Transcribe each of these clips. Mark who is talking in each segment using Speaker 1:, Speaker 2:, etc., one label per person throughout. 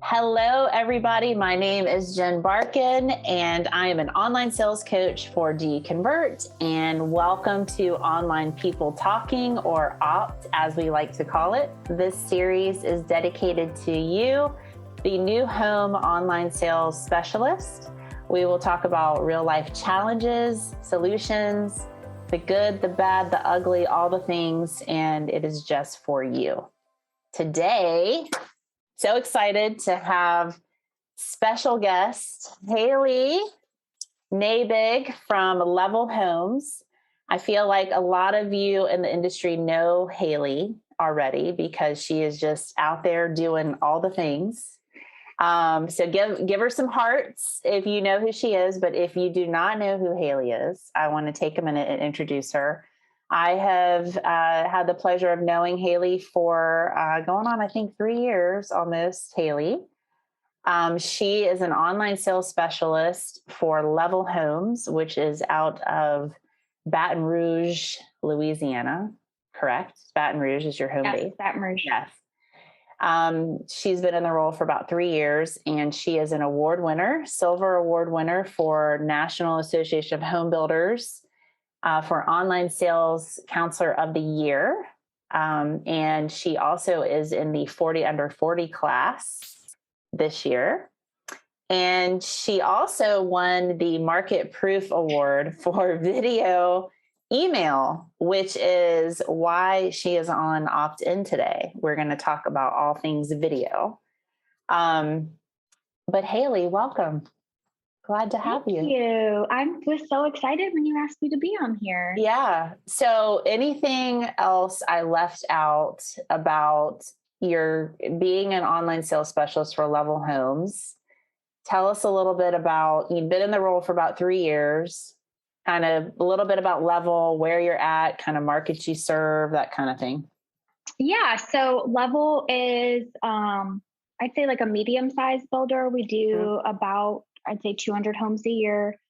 Speaker 1: Hello, everybody. My name is Jen Barkin, and I am an online sales coach for DConvert. And welcome to Online People Talking, or OPT, as we like to call it. This series is dedicated to you, the new home online sales specialist. We will talk about real life challenges, solutions, the good, the bad, the ugly, all the things, and it is just for you. Today, so excited to have special guest Haley Naebig from Level Homes. I feel like a lot of you in the industry know Haley already because she is just out there doing all the things. So give her some hearts if you know who she is. But if you do not know who Haley is, I want to take a minute and introduce her. I have had the pleasure of knowing Haley for going on, I think, 3 years almost, Haley. She is an online sales specialist for Level Homes, which is out of Baton Rouge, Louisiana, correct? Baton Rouge is your home base.
Speaker 2: Yes, Baton Rouge.
Speaker 1: Yes. She's been in the role for about 3 years, and she is an award winner, silver award winner for National Association of Home Builders. For Online Sales Counselor of the Year. And she also is in the 40 under 40 class this year. And she also won the Market Proof Award for video email, which is why she is on Opt-in today. We're going to talk about all things video. But Haley, welcome. Glad to have you.
Speaker 2: Thank you. I was so excited when you asked me to be on here.
Speaker 1: Yeah. So anything else I left out about your being an online sales specialist for Level Homes? Tell us a little bit about, you've been in the role for about 3 years, kind of a little bit about Level, where you're at, kind of markets you serve, that kind of thing.
Speaker 2: Yeah. So Level is, I'd say like a medium-sized builder. We do about, I'd say 200 homes a year.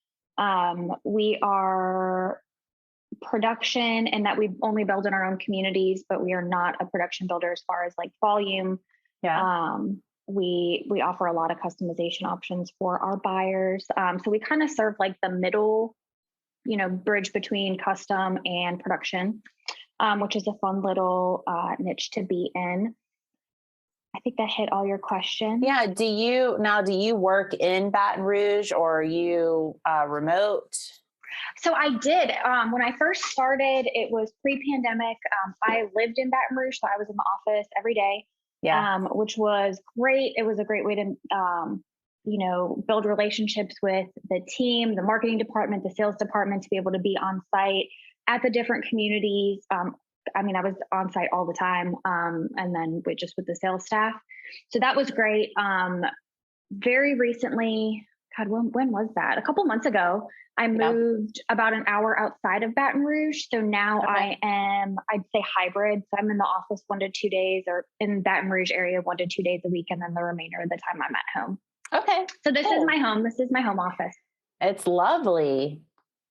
Speaker 2: We are production in that we only build in our own communities, but we are not a production builder as far as like volume.
Speaker 1: Yeah.
Speaker 2: We offer a lot of customization options for our buyers. So we kind of serve like the middle, bridge between custom and production, which is a fun little niche to be in. I think that hit all your questions.
Speaker 1: Yeah. Do you work in Baton Rouge, or are you remote?
Speaker 2: So I did. When I first started, it was pre-pandemic. I lived in Baton Rouge, so I was in the office every day, which was great. It was a great way to, build relationships with the team, the marketing department, the sales department, to be able to be on site at the different communities. I was on site all the time, and then with the sales staff. So that was great. Very recently, God, when was that? A couple months ago, I moved about an hour outside of Baton Rouge. So now I am, I'd say hybrid. So I'm in the office 1 to 2 days, or in Baton Rouge area 1 to 2 days a week. And then the remainder of the time I'm at home.
Speaker 1: Okay.
Speaker 2: So this is my home. This is my home office.
Speaker 1: It's lovely.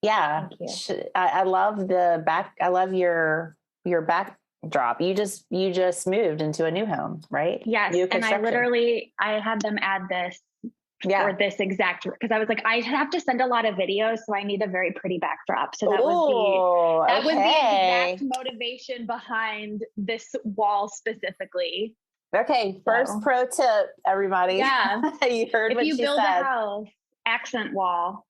Speaker 1: Yeah.
Speaker 2: Thank you.
Speaker 1: I love the back. I love your backdrop. You just moved into a new home, right?
Speaker 2: Yes. And I had them add this for this exact, because I was like, I have to send a lot of videos, so I need a very pretty backdrop. So that was the exact motivation behind this wall specifically.
Speaker 1: Okay. First pro tip, everybody.
Speaker 2: Yeah.
Speaker 1: You heard what she said.
Speaker 2: If you build a house, accent wall.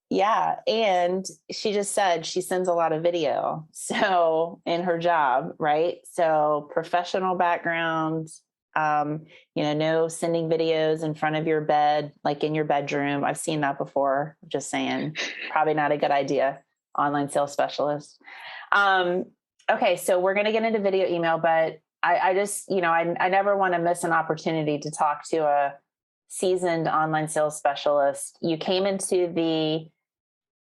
Speaker 1: Yeah. And she just said she sends a lot of video. So in her job, right? So professional background, no sending videos in front of your bed, like in your bedroom. I've seen that before. Just saying, probably not a good idea. Online sales specialist. Okay. So we're going to get into video email, but I just, I never want to miss an opportunity to talk to a seasoned online sales specialist. You came into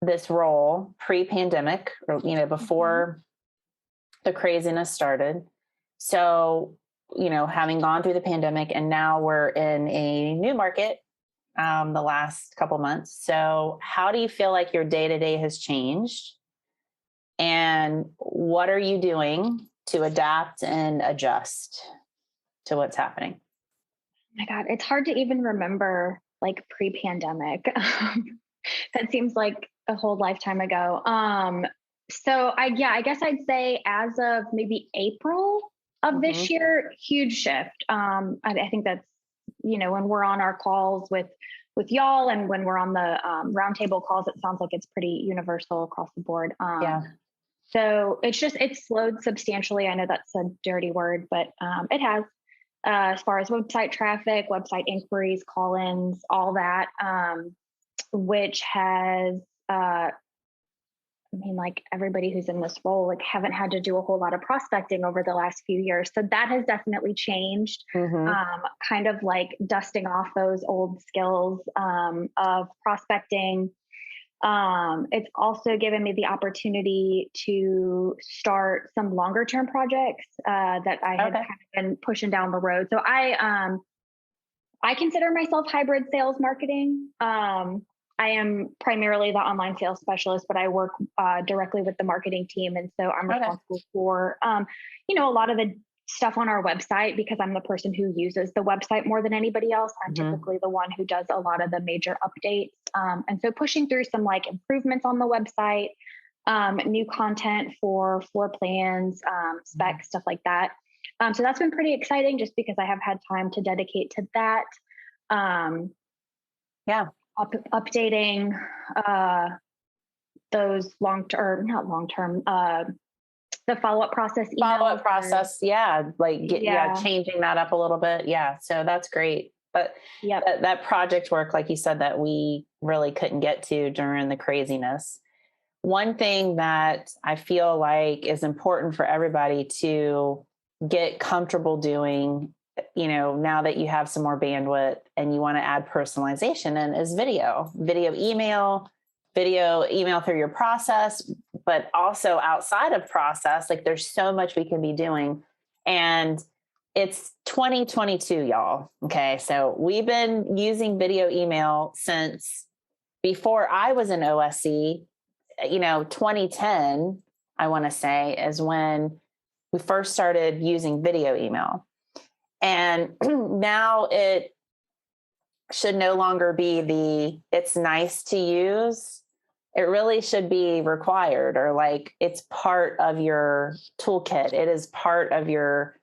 Speaker 1: this role pre-pandemic, or, before the craziness started. So, having gone through the pandemic, and now we're in a new market, the last couple months. So how do you feel like your day-to-day has changed? And what are you doing to adapt and adjust to what's happening?
Speaker 2: My God, it's hard to even remember like pre-pandemic. That seems like a whole lifetime ago. I guess I'd say as of maybe April of this year, huge shift. I think that's, when we're on our calls with y'all and when we're on the roundtable calls, it sounds like it's pretty universal across the board. So it's slowed substantially. I know that's a dirty word, but it has. As far as website traffic, website inquiries, call-ins, all that, which has, like everybody who's in this role, like haven't had to do a whole lot of prospecting over the last few years. So that has definitely changed, kind of like dusting off those old skills of prospecting. It's also given me the opportunity to start some longer term projects that I had kind of been pushing down the road. So I consider myself hybrid sales marketing. I am primarily the online sales specialist, but I work directly with the marketing team. And so I'm responsible for, a lot of the stuff on our website because I'm the person who uses the website more than anybody else. I'm typically the one who does a lot of the major updates. And so pushing through some like improvements on the website, new content for floor plans, specs, stuff like that. So that's been pretty exciting just because I have had time to dedicate to that. Updating those the follow-up process.
Speaker 1: Changing that up a little bit. Yeah. So that's great. But that project work, like you said, that we really couldn't get to during the craziness. One thing that I feel like is important for everybody to get comfortable doing, now that you have some more bandwidth and you want to add personalization in, is video email through your process, but also outside of process. Like there's so much we can be doing, and it's 2022, y'all. Okay. So we've been using video email since before I was in OSC, 2010, I want to say, is when we first started using video email. And now it should no longer be it's nice to use. It really should be required, or like it's part of your toolkit. It is part of your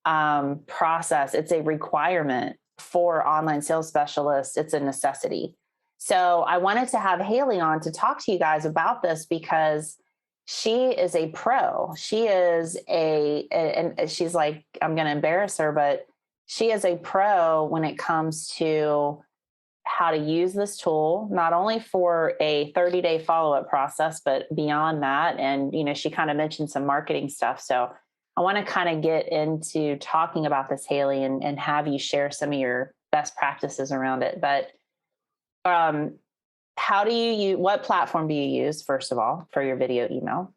Speaker 1: process. It's a requirement for online sales specialists. It's a necessity. So I wanted to have Haley on to talk to you guys about this because she is a pro. She is and she's like, I'm going to embarrass her, but she is a pro when it comes to how to use this tool, not only for a 30-day follow-up process, but beyond that. And, she kind of mentioned some marketing stuff. So I want to kind of get into talking about this, Haley, and have you share some of your best practices around it. But how do you what platform do you use, first of all, for your video email?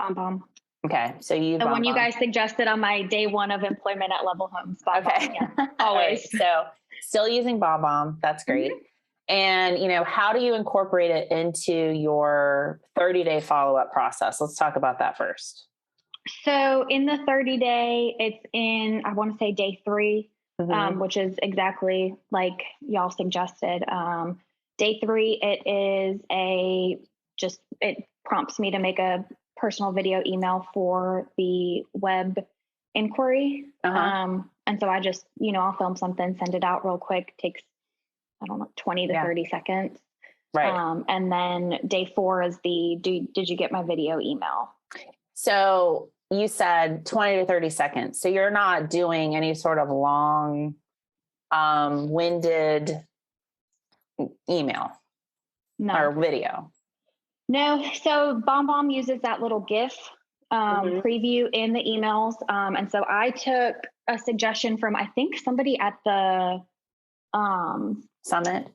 Speaker 2: BombBomb.
Speaker 1: Okay. So you
Speaker 2: the one you guys suggested on my day one of employment at Level Homes. BombBomb, yeah, always.
Speaker 1: Right. So still using BombBomb. That's great. And, how do you incorporate it into your 30-day follow-up process? Let's talk about that first.
Speaker 2: So in the 30-day, it's in, I want to say day 3, which is exactly like y'all suggested. Day 3, it prompts me to make a personal video email for the web inquiry. And so I just, I'll film something, send it out real quick. Takes, 20 to 30 seconds.
Speaker 1: Right.
Speaker 2: And then day 4 is did you get my video email?
Speaker 1: So you said 20 to 30 seconds. So you're not doing any sort of long, winded email or video.
Speaker 2: No. So BombBomb uses that little GIF preview in the emails. And so I took a suggestion from, I think, somebody at the
Speaker 1: Summit.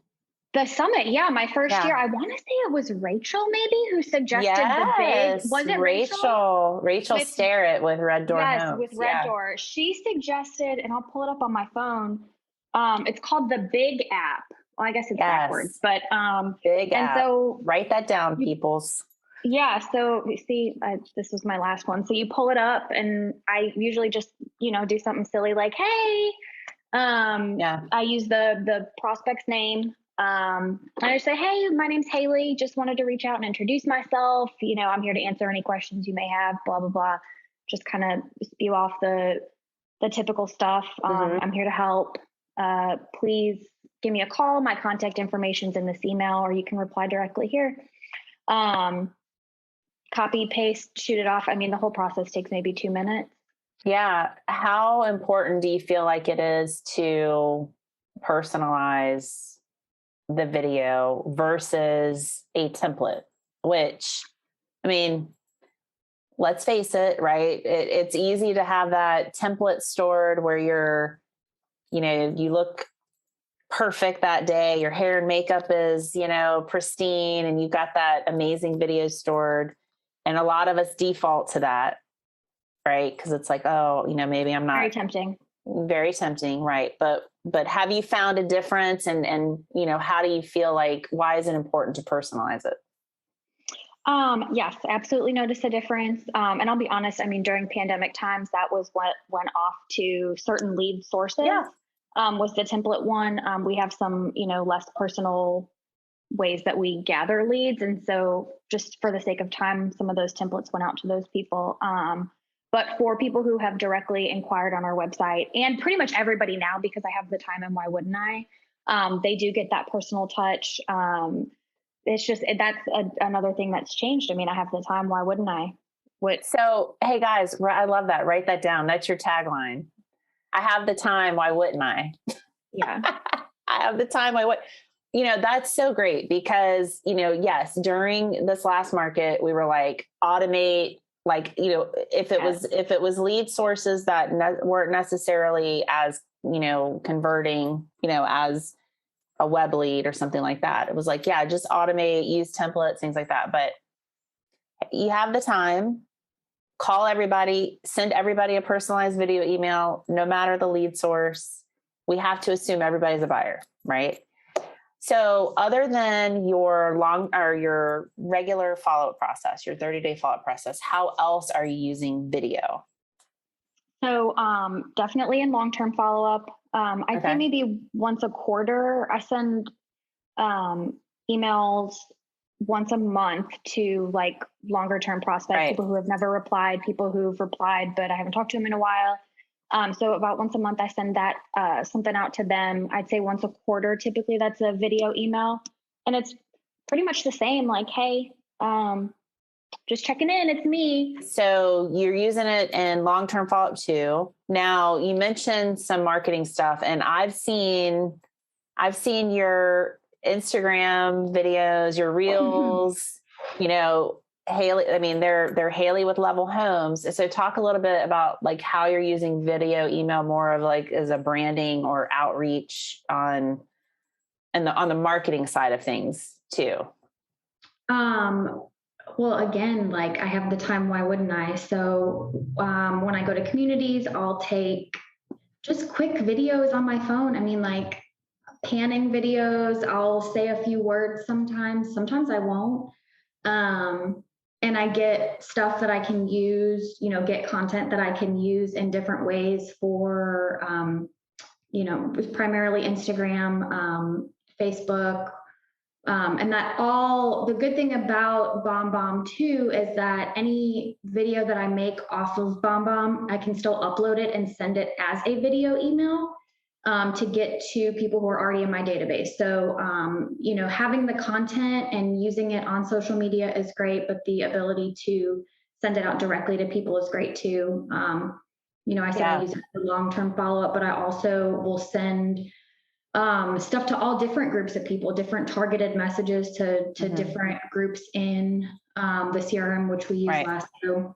Speaker 2: The summit, yeah, my first year. I want to say it was Rachel, maybe, who suggested the big. Was it Rachel?
Speaker 1: Rachel Starrett with Red Door Homes.
Speaker 2: Yes, with Red Door. She suggested, and I'll pull it up on my phone. It's called the Big app. Well, I guess it's backwards, but
Speaker 1: Big
Speaker 2: and
Speaker 1: app.
Speaker 2: So
Speaker 1: write that down, peoples.
Speaker 2: Yeah. So you see, this was my last one. So you pull it up, and I usually just do something silly like, "Hey, I use the prospect's name. I just say, hey, my name's Haley. Just wanted to reach out and introduce myself. I'm here to answer any questions you may have, blah, blah, blah. Just kind of spew off the typical stuff. I'm here to help. Please give me a call. My contact information's in this email, or you can reply directly here. Copy, paste, shoot it off. I mean, the whole process takes maybe 2 minutes.
Speaker 1: Yeah. How important do you feel like it is to personalize the video versus a template? Which, I mean, let's face it, right? It's easy to have that template stored where you look perfect that day, your hair and makeup is, pristine, and you've got that amazing video stored. And a lot of us default to that, right? Because it's like, oh, maybe I'm not.
Speaker 2: Very tempting.
Speaker 1: Very tempting, right? But have you found a difference? And how do you feel like, why is it important to personalize it?
Speaker 2: Yes, absolutely notice a difference. And I'll be honest, I mean, during pandemic times, that was what went off to certain lead sources.
Speaker 1: Yeah.
Speaker 2: Was the template one. We have some, less personal ways that we gather leads. And so just for the sake of time, some of those templates went out to those people. But for people who have directly inquired on our website, and pretty much everybody now, because I have the time and why wouldn't I, they do get that personal touch. It's just, that's another thing that's changed. I mean, I have the time, why wouldn't I?
Speaker 1: So, hey guys, I love that. Write that down. That's your tagline. I have the time, why wouldn't I?
Speaker 2: Yeah.
Speaker 1: I have the time, why would, that's so great because, yes, during this last market, we were like, automate, like, if it was lead sources that weren't necessarily as, converting, as a web lead or something like that. It was like, yeah, just automate, use templates, things like that. But you have the time, call everybody, send everybody a personalized video email, no matter the lead source. We have to assume everybody's a buyer, right? So other than your regular follow-up process, your 30-day follow-up process, how else are you using video?
Speaker 2: So definitely in long-term follow-up. I'd say maybe once a quarter. I send emails once a month to like longer term prospects, people who have never replied, people who've replied, but I haven't talked to them in a while. So about once a month, I send that something out to them. I'd say once a quarter, typically that's a video email. And it's pretty much the same, like, hey, just checking in, it's me. So
Speaker 1: you're using it in long-term follow-up too. Now you mentioned some marketing stuff, and I've seen your Instagram videos, your reels, Haley, I mean, they're Haley with Level Homes. So talk a little bit about like how you're using video email more of like as a branding or outreach on the marketing side of things too.
Speaker 3: Well, again, like I have the time, why wouldn't I? So when I go to communities, I'll take just quick videos on my phone. I mean, like panning videos, I'll say a few words sometimes I won't. And I get stuff that I can use, get content that I can use in different ways for, primarily Instagram, Facebook. And that the good thing about BombBomb too is that any video that I make off of BombBomb, I can still upload it and send it as a video email to get to people who are already in my database. So, having the content and using it on social media is great, but the ability to send it out directly to people is great too. I said I use it for long-term follow-up, but I also will send stuff to all different groups of people, different targeted messages to different groups in the CRM, which we used last year.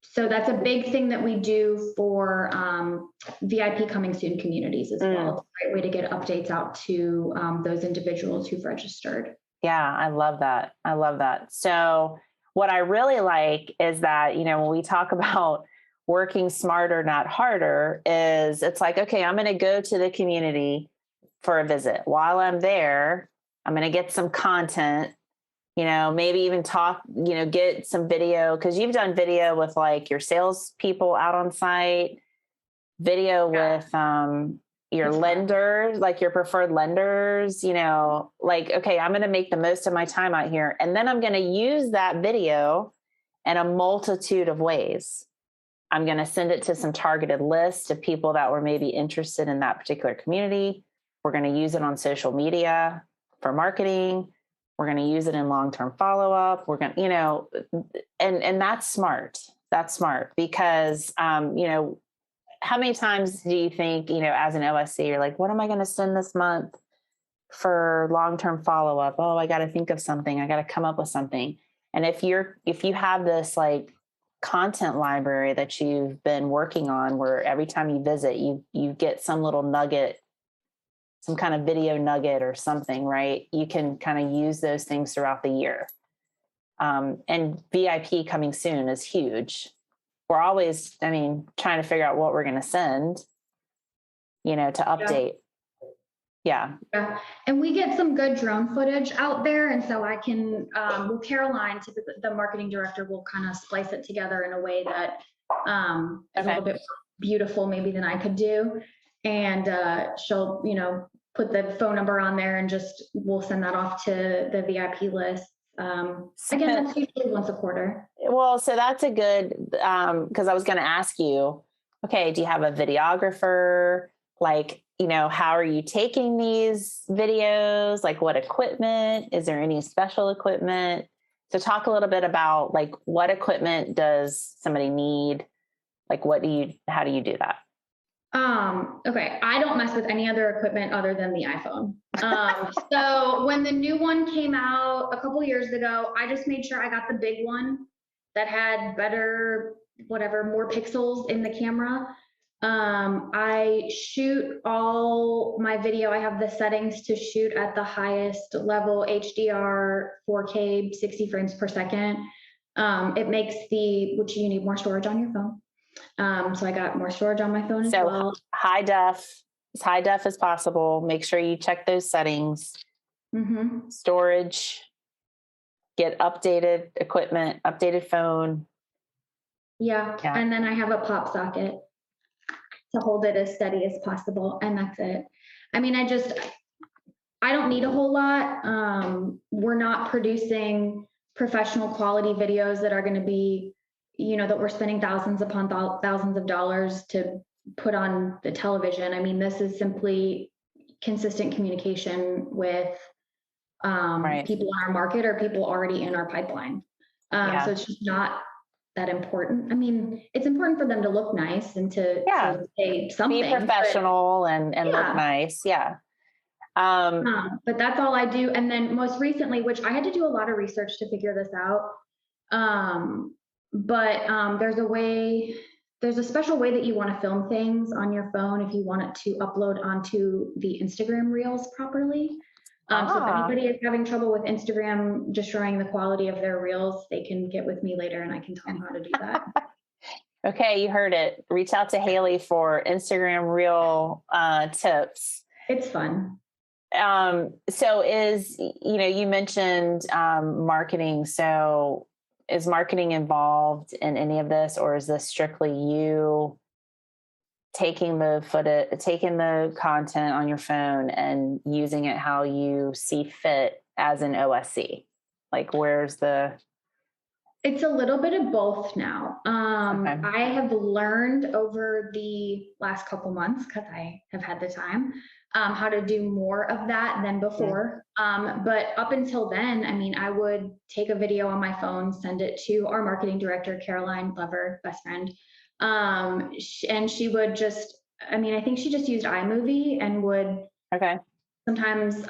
Speaker 3: So that's a big thing that we do for VIP coming soon communities as well. It's a great way to get updates out to those individuals who've registered.
Speaker 1: Yeah, I love that. I love that. So what I really like is that, when we talk about working smarter, not harder, is it's like, okay, I'm going to go to the community for a visit. While I'm there, I'm going to get some content, maybe even talk, get some video, because you've done video with like your salespeople out on site. video with your lenders, like your preferred lenders, like, okay, I'm going to make the most of my time out here. And then I'm going to use that video in a multitude of ways. I'm going to send it to some targeted lists of people that were maybe interested in that particular community. We're going to use it on social media for marketing. We're going to use it in long-term follow-up. We're going to, and that's smart. That's smart because, how many times do you think, as an OSC, you're like, what am I going to send this month for long-term follow-up? Oh, I got to think of something. I got to come up with something. And if you have this like content library that you've been working on, where every time you visit, you get some little nugget, some kind of video nugget or something, right? You can kind of use those things throughout the year. And VIP coming soon is huge. We're always, trying to figure out what we're going to send, to update. Yeah.
Speaker 3: And we get some good drone footage out there. And so I can, Caroline, the marketing director, will kind of splice it together in a way that is a little bit beautiful maybe than I could do. And she'll, put the phone number on there and we'll send that off to the VIP list. Again, that's usually once a quarter.
Speaker 1: Well, so that's a good, because I was going to ask you, okay, do you have a videographer? Like, how are you taking these videos? Like, what equipment? Is there any special equipment? So talk a little bit about like, what equipment does somebody need? Like, how do you do that?
Speaker 3: Okay. I don't mess with any other equipment other than the iPhone. So when the new one came out a couple years ago, I just made sure I got the big one that had better, more pixels in the camera. I shoot all my video. I have the settings to shoot at the highest level HDR, 4K, 60 frames per second. It makes which you need more storage on your phone. So I got more storage on my phone as well.
Speaker 1: High def, as high def as possible. Make sure you check those settings.
Speaker 3: Mm-hmm.
Speaker 1: Storage, get updated equipment, updated phone.
Speaker 3: Yeah. And then I have a pop socket to hold it as steady as possible. And that's it. I don't need a whole lot. We're not producing professional quality videos that are going to be, that we're spending thousands upon thousands of dollars to put on the television. This is simply consistent communication with people in our market or people already in our pipeline. So it's just not that important. It's important for them to look nice and to say something.
Speaker 1: Be professional and look nice. Yeah.
Speaker 3: But that's all I do. And then most recently, which I had to do a lot of research to figure this out. But there's a special way that you want to film things on your phone if you want it to upload onto the Instagram Reels properly. So if anybody is having trouble with Instagram destroying the quality of their Reels, they can get with me later and I can tell them how to do that.
Speaker 1: Okay, you heard it. Reach out to Haley for Instagram Reel tips.
Speaker 3: It's fun.
Speaker 1: So you mentioned marketing. So is marketing involved in any of this, or is this strictly you taking the content on your phone and using it how you see fit as an OSC? Like,
Speaker 3: it's a little bit of both now. I have learned over the last couple months, because I have had the time, how to do more of that than before. But up until then, I would take a video on my phone, send it to our marketing director, Caroline, lover, best friend. And she would just, I think she just used iMovie and would sometimes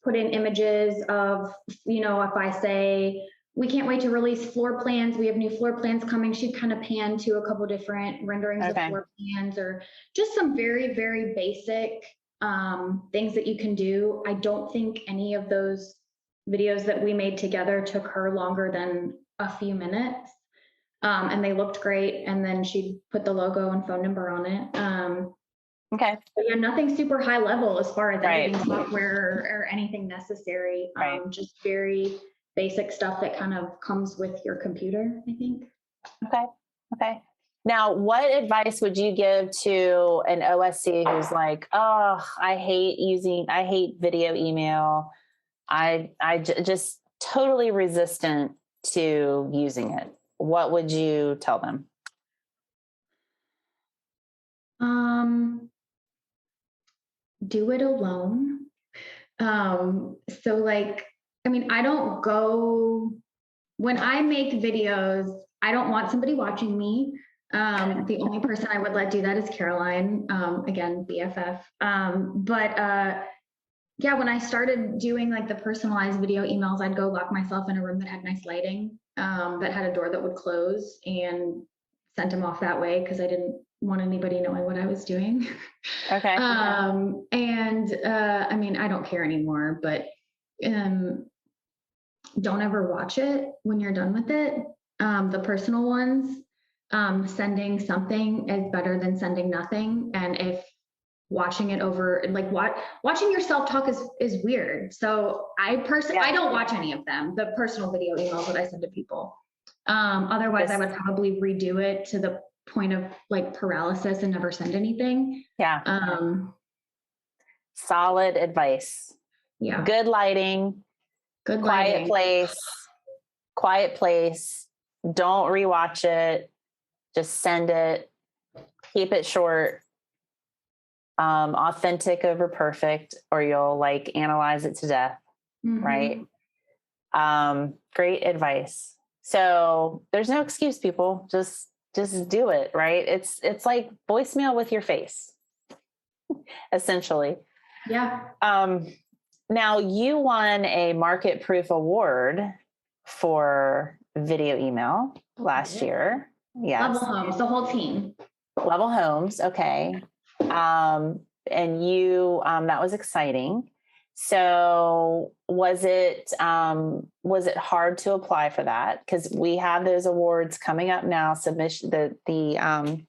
Speaker 3: put in images of, if I say, we can't wait to release floor plans, we have new floor plans coming, she'd kind of pan to a couple different renderings of floor plans, or just some very, very basic things that you can do. I don't think any of those videos that we made together took her longer than a few minutes. And they looked great. And then she'd put the logo and phone number on it. But yeah, nothing super high level as far as editing software or anything necessary. Just very basic stuff that kind of comes with your computer, I think.
Speaker 1: Okay. Now, what advice would you give to an OSC who's like, oh, I hate video email. Just totally resistant to using it. What would you tell them?
Speaker 3: Do it alone. So like, I mean, when I make videos, I don't want somebody watching me. The only person I would let do that is Caroline, again, BFF. Yeah, when I started doing like the personalized video emails, I'd go lock myself in a room that had nice lighting, that had a door that would close, and sent them off that way because I didn't want anybody knowing what I was doing.
Speaker 1: Okay.
Speaker 3: I mean, I don't care anymore, but don't ever watch it when you're done with it. The personal ones, sending something is better than sending nothing. And if watching it over, like watching yourself talk is weird. So I don't watch any of them, the personal video emails that I send to people. Otherwise I would probably redo it to the point of like paralysis and never send anything.
Speaker 1: Yeah. Solid advice.
Speaker 3: Yeah.
Speaker 1: Good lighting. Quiet place. Don't rewatch it. Just send it. Keep it short. Authentic over perfect, or you'll like analyze it to death. Mm-hmm. Right. Great advice. So there's no excuse, people. Just do it. Right. It's like voicemail with your face, essentially.
Speaker 3: Yeah.
Speaker 1: Now you won a Market Proof Award for video email last year. Yes.
Speaker 3: Level Homes, the whole team.
Speaker 1: Level Homes. Okay. And you, that was exciting. So was it hard to apply for that? Because we have those awards coming up now. The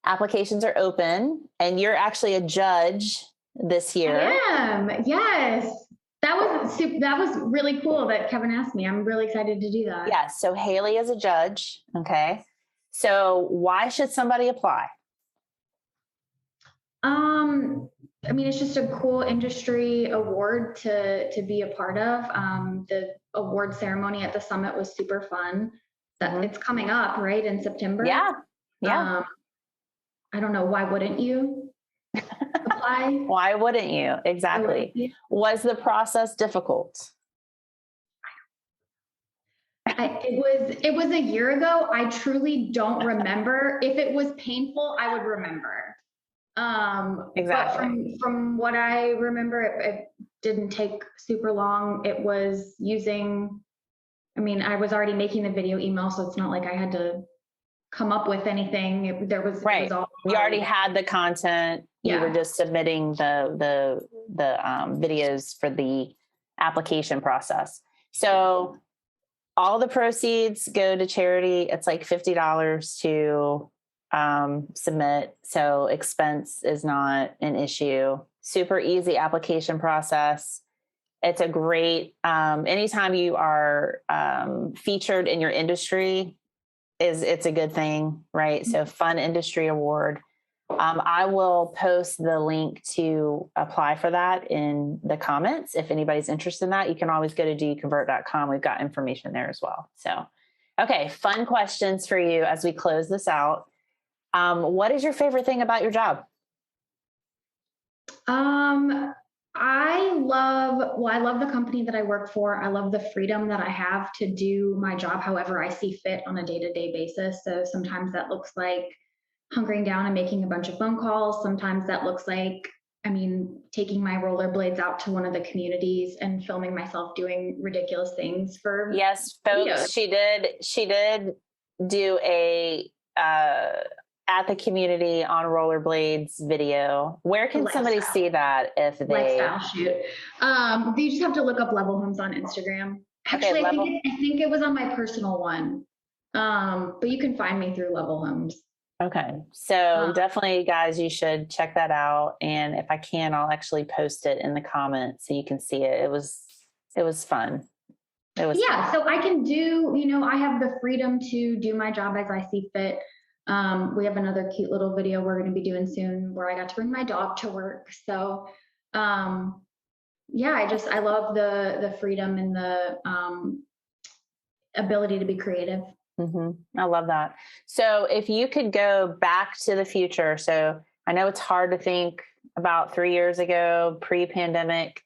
Speaker 1: applications are open, and you're actually a judge this year.
Speaker 3: I am. Yes. That was really cool that Kevin asked me. I'm really excited to do that.
Speaker 1: Yeah. So Haley is a judge. Okay. So why should somebody apply?
Speaker 3: I mean, it's just a cool industry award to be a part of. The award ceremony at the summit was super fun. It's coming up, right, in September.
Speaker 1: Yeah. Yeah.
Speaker 3: I don't know. Why wouldn't you apply?
Speaker 1: Why wouldn't you? Exactly. Was the process difficult?
Speaker 3: It was a year ago. I truly don't remember. If it was painful, I would remember.
Speaker 1: Exactly.
Speaker 3: But from what I remember, it didn't take super long. It was I was already making the video email, so it's not like I had to come up with anything. It was all
Speaker 1: you already had the content. Yeah. You were just submitting the videos for the application process. So all the proceeds go to charity. It's like $50 to submit. So expense is not an issue. Super easy application process. It's a great, anytime you are featured in your industry, it's a good thing, right? So fun industry award. I will post the link to apply for that in the comments. If anybody's interested in that, you can always go to doconvert.com. We've got information there as well. So, okay, fun questions for you as we close this out. What is your favorite thing about your job?
Speaker 3: I love the company that I work for. I love the freedom that I have to do my job however I see fit on a day-to-day basis. So sometimes that looks like hunkering down and making a bunch of phone calls. Sometimes that looks like, taking my rollerblades out to one of the communities and filming myself doing ridiculous things for.
Speaker 1: Yes, folks, videos. She did do a at the community on rollerblades video. Where can somebody see that if they
Speaker 3: lifestyle shoot? You just have to look up Level Homes on Instagram. Actually, I think it was on my personal one. But you can find me through Level Homes.
Speaker 1: Okay. So definitely, guys, you should check that out. And if I can, I'll actually post it in the comments so you can see it. It was fun. It was fun.
Speaker 3: So I can do, I have the freedom to do my job as I see fit. We have another cute little video we're going to be doing soon where I got to bring my dog to work. So, yeah, I love the freedom and the ability to be creative.
Speaker 1: I love that. So if you could go back to the future, so I know it's hard to think about 3 years ago, pre-pandemic,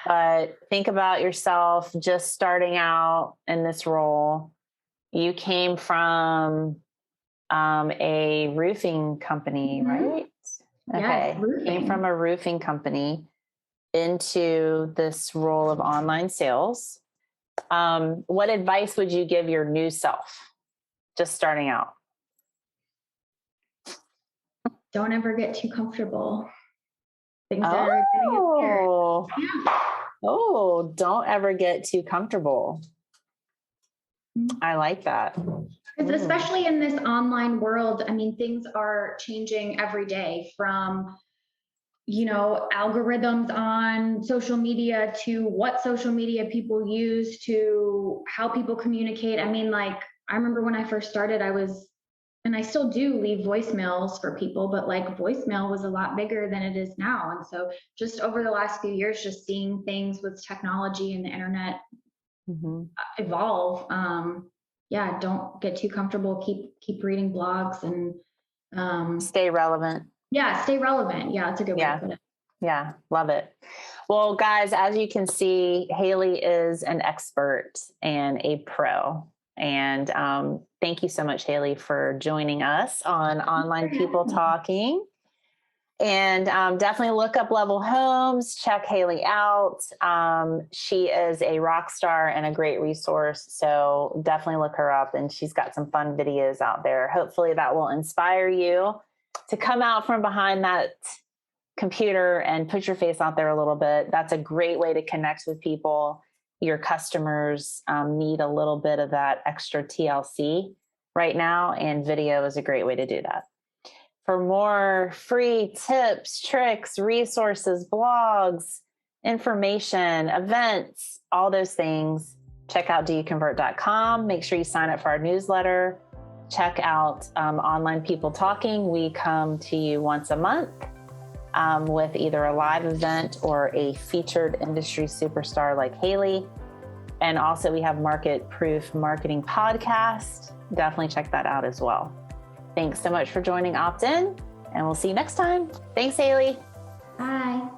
Speaker 1: but think about yourself just starting out in this role. You came from a roofing company, right?
Speaker 3: Yes, roofing.
Speaker 1: Came from a roofing company into this role of online sales. What advice would you give your new self just starting out?
Speaker 3: Don't ever get too comfortable. Things are going to get weird. Yeah.
Speaker 1: Oh, don't ever get too comfortable. I like that.
Speaker 3: Because especially in this online world, I mean, things are changing every day, from algorithms on social media to what social media people use to how people communicate. I mean, like, I remember when I first started, and I still do leave voicemails for people, but like voicemail was a lot bigger than it is now. And so just over the last few years, just seeing things with technology and the internet evolve. Yeah, don't get too comfortable. Keep reading blogs and
Speaker 1: stay relevant.
Speaker 3: Yeah, stay relevant. Yeah, that's a good way to put it.
Speaker 1: Yeah, love it. Well, guys, as you can see, Haley is an expert and a pro. And thank you so much, Haley, for joining us on Online People Talking. And definitely look up Level Homes, check Haley out. She is a rock star and a great resource. So definitely look her up, and she's got some fun videos out there. Hopefully that will inspire you to come out from behind that computer and put your face out there a little bit. That's a great way to connect with people. Your customers need a little bit of that extra TLC right now, and video is a great way to do that. For more free tips, tricks, resources, blogs, information, events, all those things, check out doyouconvert.com. Make sure you sign up for our newsletter. Check out Online People Talking. We come to you once a month with either a live event or a featured industry superstar like Haley. And also we have Market Proof Marketing Podcast. Definitely check that out as well. Thanks so much for joining Opt-in, and we'll see you next time. Thanks, Haley.
Speaker 3: Bye.